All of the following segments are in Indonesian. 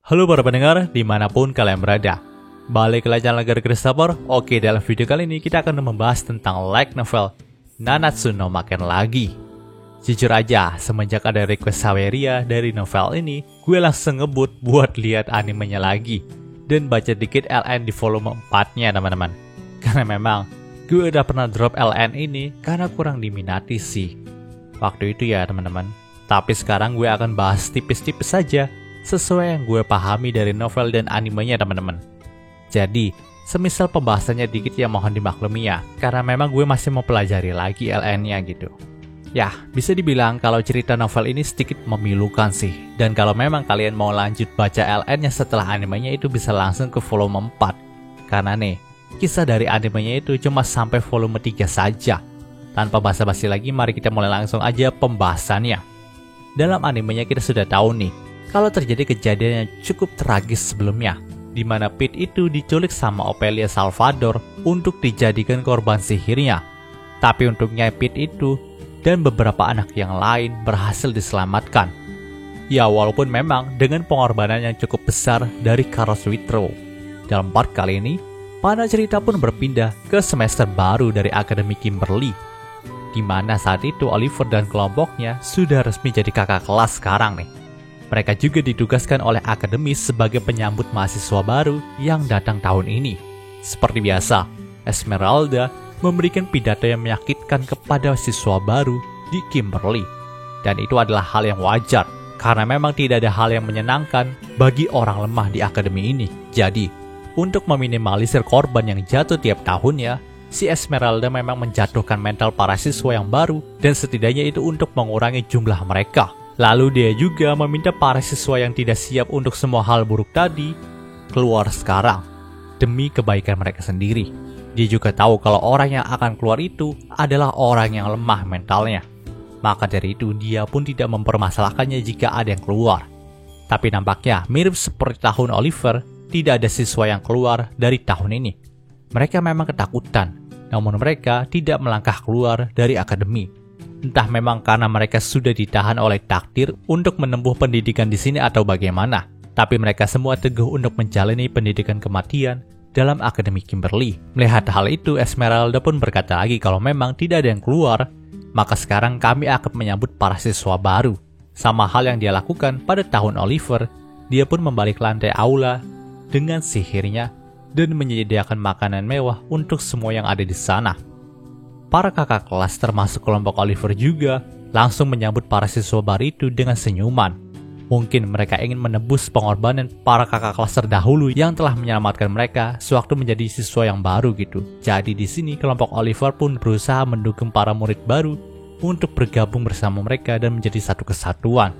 Halo para pendengar, dimanapun kalian berada. Balik ke channel Gara Christopher. Oke, dalam video kali ini kita akan membahas tentang light novel Nanatsu no Maken lagi. Jujur aja, semenjak ada request Saweria dari novel ini, gue langsung ngebut buat lihat animenya lagi dan baca dikit LN di volume 4-nya teman-teman. Karena memang gue udah pernah drop LN ini karena kurang diminati sih waktu itu ya teman-teman. Tapi sekarang gue akan bahas tipis-tipis saja sesuai yang gue pahami dari novel dan animenya teman-teman. Jadi, semisal pembahasannya dikit ya mohon dimaklumi ya, karena memang gue masih mau pelajari lagi LN-nya gitu. Ya, bisa dibilang kalau cerita novel ini sedikit memilukan sih. Dan kalau memang kalian mau lanjut baca LN-nya setelah animenya itu bisa langsung ke volume 4. Karena nih, kisah dari animenya itu cuma sampai volume 3 saja. Tanpa basa-basi lagi, mari kita mulai langsung aja pembahasannya. Dalam animenya kita sudah tahu nih, kalau terjadi kejadian yang cukup tragis sebelumnya, di mana Pete itu diculik sama Ophelia Salvador untuk dijadikan korban sihirnya. Tapi untungnya Pete itu dan beberapa anak yang lain berhasil diselamatkan. Ya walaupun memang dengan pengorbanan yang cukup besar dari Carlos Witro. Dalam part kali ini, panah cerita pun berpindah ke semester baru dari Akademi Kimberly, di mana saat itu Oliver dan kelompoknya sudah resmi jadi kakak kelas sekarang nih. Mereka juga ditugaskan oleh akademi sebagai penyambut mahasiswa baru yang datang tahun ini. Seperti biasa, Esmeralda memberikan pidato yang menyakitkan kepada siswa baru di Kimberly. Dan itu adalah hal yang wajar, karena memang tidak ada hal yang menyenangkan bagi orang lemah di akademi ini. Jadi, untuk meminimalisir korban yang jatuh tiap tahunnya, si Esmeralda memang menjatuhkan mental para siswa yang baru dan setidaknya itu untuk mengurangi jumlah mereka. Lalu dia juga meminta para siswa yang tidak siap untuk semua hal buruk tadi keluar sekarang demi kebaikan mereka sendiri. Dia juga tahu kalau orang yang akan keluar itu adalah orang yang lemah mentalnya. Maka dari itu dia pun tidak mempermasalahkannya jika ada yang keluar. Tapi nampaknya mirip seperti tahun Oliver, tidak ada siswa yang keluar dari tahun ini. Mereka memang ketakutan, namun mereka tidak melangkah keluar dari akademi. Entah memang karena mereka sudah ditahan oleh takdir untuk menempuh pendidikan di sini atau bagaimana. Tapi mereka semua teguh untuk menjalani pendidikan kematian dalam Akademi Kimberly. Melihat hal itu, Esmeralda pun berkata lagi kalau memang tidak ada yang keluar, maka sekarang kami akan menyambut para siswa baru. Sama hal yang dia lakukan pada tahun Oliver, dia pun membalik lantai aula dengan sihirnya dan menyediakan makanan mewah untuk semua yang ada di sana. Para kakak kelas termasuk kelompok Oliver juga langsung menyambut para siswa baru itu dengan senyuman. Mungkin mereka ingin menebus pengorbanan para kakak kelas terdahulu yang telah menyelamatkan mereka sewaktu menjadi siswa yang baru gitu. Jadi di sini kelompok Oliver pun berusaha mendukung para murid baru untuk bergabung bersama mereka dan menjadi satu kesatuan.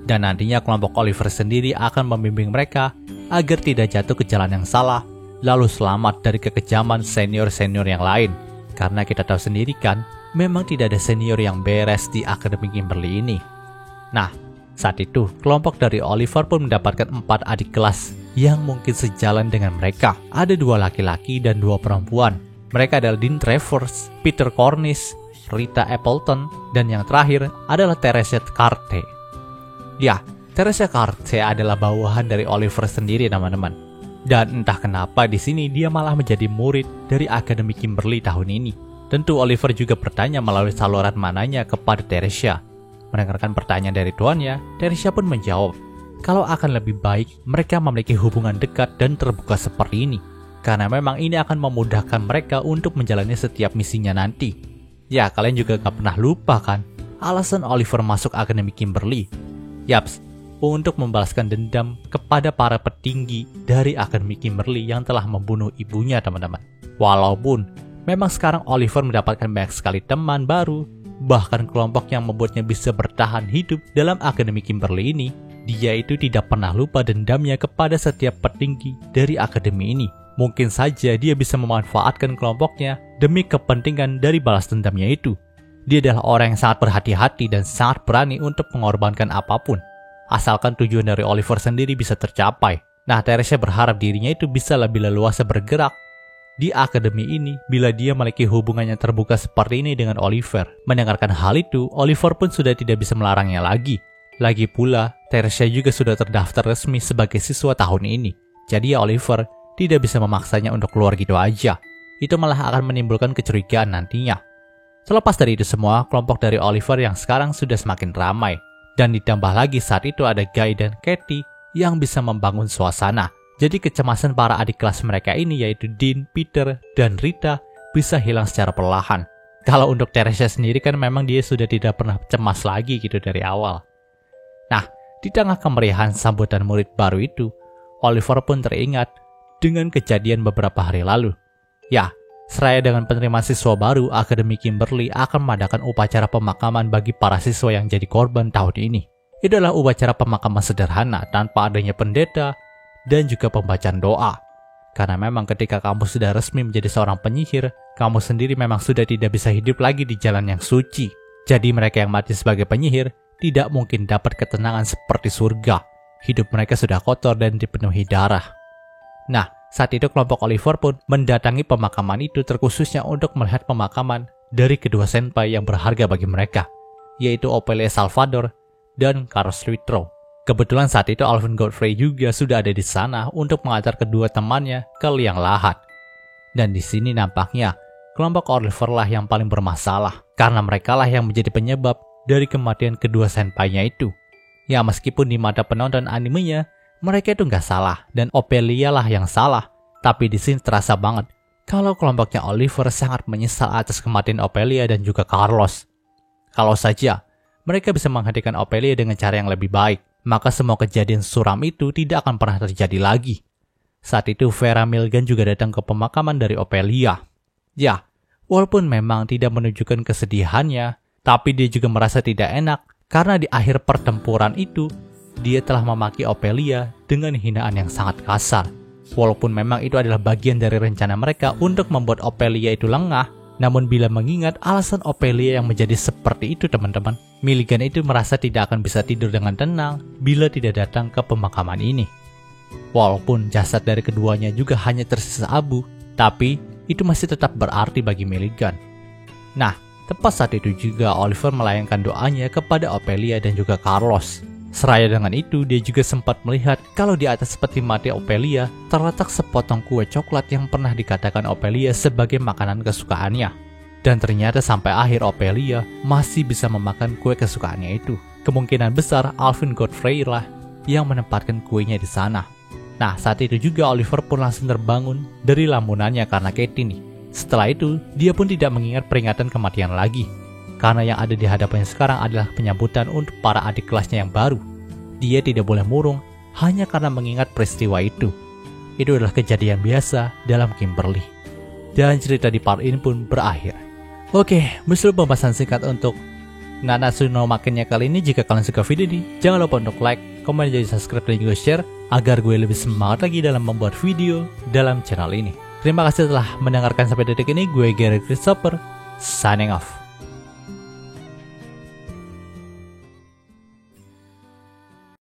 Dan nantinya kelompok Oliver sendiri akan membimbing mereka agar tidak jatuh ke jalan yang salah, lalu selamat dari kekejaman senior-senior yang lain. Karena kita tahu sendiri kan, memang tidak ada senior yang beres di Akademi Kimberly ini. Nah, saat itu kelompok dari Oliver pun mendapatkan 4 adik kelas yang mungkin sejalan dengan mereka. Ada 2 laki-laki dan 2 perempuan. Mereka adalah Dean Travers, Peter Cornish, Rita Appleton, dan yang terakhir adalah Teresa Carte. Ya, Teresa Carte adalah bawahan dari Oliver sendiri teman-teman. Dan entah kenapa di sini dia malah menjadi murid dari Akademi Kimberly tahun ini. Tentu Oliver juga bertanya melalui saluran mananya kepada Teresa. Mendengarkan pertanyaan dari tuannya, Teresa pun menjawab kalau akan lebih baik mereka memiliki hubungan dekat dan terbuka seperti ini. Karena memang ini akan memudahkan mereka untuk menjalani setiap misinya nanti. Ya, kalian juga gak pernah lupa kan alasan Oliver masuk Akademi Kimberly. Yaps, untuk membalaskan dendam kepada para petinggi dari Akademi Kimberly yang telah membunuh ibunya teman-teman. Walaupun memang sekarang Oliver mendapatkan banyak sekali teman baru, bahkan kelompok yang membuatnya bisa bertahan hidup dalam Akademi Kimberly ini, dia itu tidak pernah lupa dendamnya kepada setiap petinggi dari akademi ini. Mungkin saja dia bisa memanfaatkan kelompoknya demi kepentingan dari balas dendamnya itu. Dia adalah orang yang sangat berhati-hati dan sangat berani untuk mengorbankan apapun, asalkan tujuan dari Oliver sendiri bisa tercapai. Nah, Teresa berharap dirinya itu bisa lebih leluasa bergerak di akademi ini bila dia memiliki hubungan yang terbuka seperti ini dengan Oliver. Mendengarkan hal itu, Oliver pun sudah tidak bisa melarangnya lagi. Lagi pula, Teresa juga sudah terdaftar resmi sebagai siswa tahun ini. Jadi ya Oliver tidak bisa memaksanya untuk keluar gitu aja. Itu malah akan menimbulkan kecurigaan nantinya. Selepas dari itu semua, kelompok dari Oliver yang sekarang sudah semakin ramai. Dan ditambah lagi saat itu ada Guy dan Katie yang bisa membangun suasana. Jadi kecemasan para adik kelas mereka ini yaitu Dean, Peter, dan Rita bisa hilang secara perlahan. Kalau untuk Teresa sendiri kan memang dia sudah tidak pernah cemas lagi gitu dari awal. Nah, di tengah kemeriahan sambutan murid baru itu, Oliver pun teringat dengan kejadian beberapa hari lalu. Ya, seraya dengan penerimaan siswa baru, Akademi Kimberly akan mengadakan upacara pemakaman bagi para siswa yang jadi korban tahun ini. Itu adalah upacara pemakaman sederhana tanpa adanya pendeta dan juga pembacaan doa. Karena memang ketika kamu sudah resmi menjadi seorang penyihir, kamu sendiri memang sudah tidak bisa hidup lagi di jalan yang suci. Jadi mereka yang mati sebagai penyihir tidak mungkin dapat ketenangan seperti surga. Hidup mereka sudah kotor dan dipenuhi darah. Nah, saat itu kelompok Oliver pun mendatangi pemakaman itu terkhususnya untuk melihat pemakaman dari kedua senpai yang berharga bagi mereka, yaitu Ophelia Salvador dan Carlos Luitro. Kebetulan saat itu Alvin Godfrey juga sudah ada di sana untuk mengantar kedua temannya ke liang lahat. Dan di sini nampaknya kelompok Oliver lah yang paling bermasalah, karena mereka lah yang menjadi penyebab dari kematian kedua senpainya itu. Ya meskipun di mata penonton animenya, mereka itu nggak salah dan Ophelia lah yang salah. Tapi di sini terasa banget kalau kelompoknya Oliver sangat menyesal atas kematian Ophelia dan juga Carlos. Kalau saja mereka bisa menghentikan Ophelia dengan cara yang lebih baik, maka semua kejadian suram itu tidak akan pernah terjadi lagi. Saat itu Vera Milgan juga datang ke pemakaman dari Ophelia. Ya, walaupun memang tidak menunjukkan kesedihannya, tapi dia juga merasa tidak enak karena di akhir pertempuran itu, dia telah memaki Ophelia dengan hinaan yang sangat kasar. Walaupun memang itu adalah bagian dari rencana mereka untuk membuat Ophelia itu lengah, namun bila mengingat alasan Ophelia yang menjadi seperti itu teman-teman, Milligan itu merasa tidak akan bisa tidur dengan tenang bila tidak datang ke pemakaman ini. Walaupun jasad dari keduanya juga hanya tersisa abu, tapi itu masih tetap berarti bagi Milligan. Nah, tepat saat itu juga Oliver melayangkan doanya kepada Ophelia dan juga Carlos. Seraya dengan itu, dia juga sempat melihat kalau di atas peti mati Ophelia terletak sepotong kue coklat yang pernah dikatakan Ophelia sebagai makanan kesukaannya. Dan ternyata sampai akhir Ophelia masih bisa memakan kue kesukaannya itu. Kemungkinan besar Alvin Godfrey lah yang menempatkan kuenya di sana. Nah, saat itu juga Oliver pun langsung terbangun dari lamunannya karena Katie nih. Setelah itu, dia pun tidak mengingat peringatan kematian lagi. Karena yang ada di hadapannya sekarang adalah penyambutan untuk para adik kelasnya yang baru. Dia tidak boleh murung hanya karena mengingat peristiwa itu. Itu adalah kejadian biasa dalam Kimberly. Dan cerita di part ini pun berakhir. Oke, muncul pembahasan singkat untuk Nanatsu no Makennya kali ini. Jika kalian suka video ini, jangan lupa untuk like, komen, dan subscribe, dan juga share agar gue lebih semangat lagi dalam membuat video dalam channel ini. Terima kasih telah mendengarkan sampai detik ini. Gue Gary Christopher, signing off.